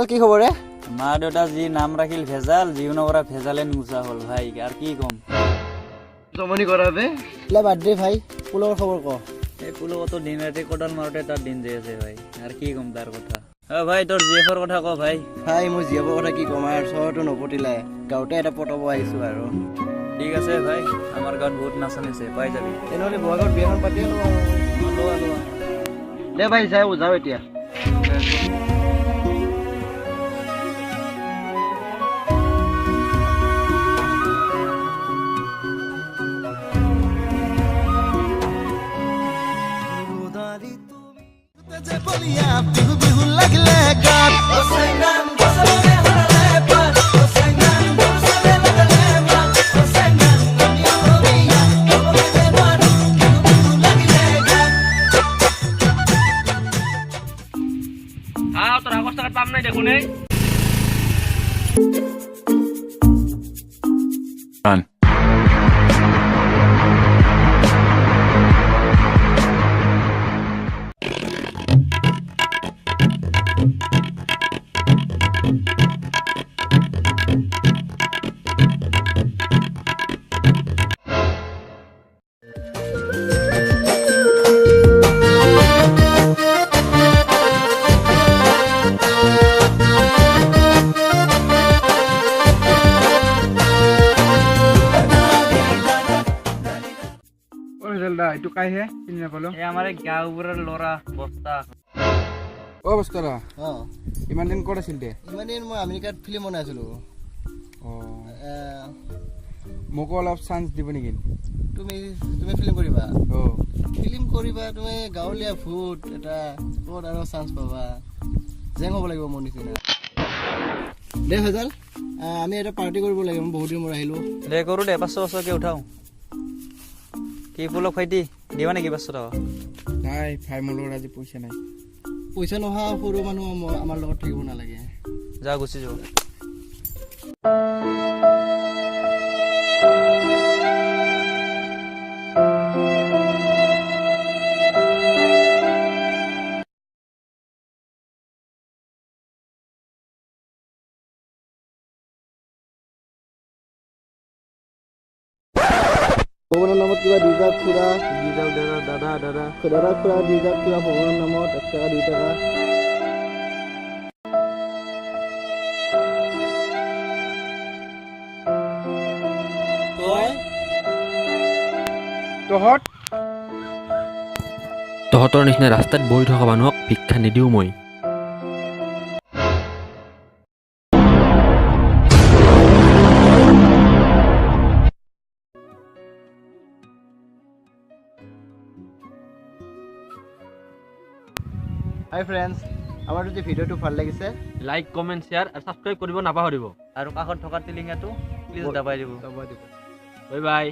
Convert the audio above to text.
কি খবৰ ৰে? মা দেউতা যি নাম ৰাখিল ভেজাল, জীৱনৰ পৰা ভেজালে নুগুচা হ'ল ভাই, আৰু কি ক'ম। জমনি কৰা বে। লে বাদ দে ভাই, পুলৰ খবৰ ক। এই পুলকতো দিন ৰাতি কটাল মাৰোতে তাৰ দিন যাই আছে ভাই, আৰু কি ক'ম তাৰ কথা। ভাই তোৰ জিএফৰ কথা ক ভাই। ভাই মোৰ জিএফৰ কথা কি ক'ম আৰু, চহৰটো নপতিলাই, গাঁৱতে এটা পতাব আহিছো আৰু। ঠিক আছে ভাই, আমাৰ গাঁৱত বহুত নাচনি আছে, পাই যাবি। তেনেহ'লে বহাগত বিয়াখন পাতিয়ে লওঁ আৰু। লোৱা। দে ভাই যাওঁ এতিয়া। তোৰ আগস্ট টাকাৰ পাম নাই দেখুন Run. এইটো কাইহে চিনি নাপালো। এই আমাৰ গাঁওবোৰৰ ল'ৰা বস্তা। বস্তাৰা ইমান দিন ক'ত আছিল দে? ইমান দিন মই আমেৰিকাত ফিল্ম বনাই আছিলো। মোকো অলপ চান্স দিব নেকি? তুমি ফিল্ম কৰিবা? অঁ ফিল্ম কৰিবা তুমি, গাঁৱলীয়া ভূত এটা, ক'ত আৰু চান্স পাবা? জেং হ'ব লাগিব মোৰ নিচিনা। দে ভেজাল, আমি এটা পাৰ্টি কৰিব লাগিব, মই বহুত দিন মূৰত আহিলোঁ। দে কৰোঁ দে, 500-500কে উঠাওঁ। কি পুলক ভাইটি দিবা নেকি 500 টকা? নাই ভাই, মোৰ লগত আজি পইচা নাই। পইচা নোহোৱা সৰু মানুহ আমাৰ লগত থাকিব নালাগে। যা গুচি যাওঁ। ভগৱানৰ নামত কিবা 2 জাক খুৰা, দাদা খুৰা 2 জাক কিবা ভগৱানৰ নামত 1 টকা 2 টকা। তহঁতৰ নিচিনা ৰাস্তাত বহি থকা মানুহক ভিক্ষা নিদিওঁ মই। হাই ফ্ৰেণ্ডছ, আমাৰ যদি ভিডিঅ'টো ভাল লাগিছে লাইক কমেণ্ট শ্বেয়াৰ আৰু ছাবস্ক্ৰাইব কৰিব নাপাহৰিব। আৰু কাষত থকা টিলিঙাটো প্লিজ দবাই দিব। Bye bye.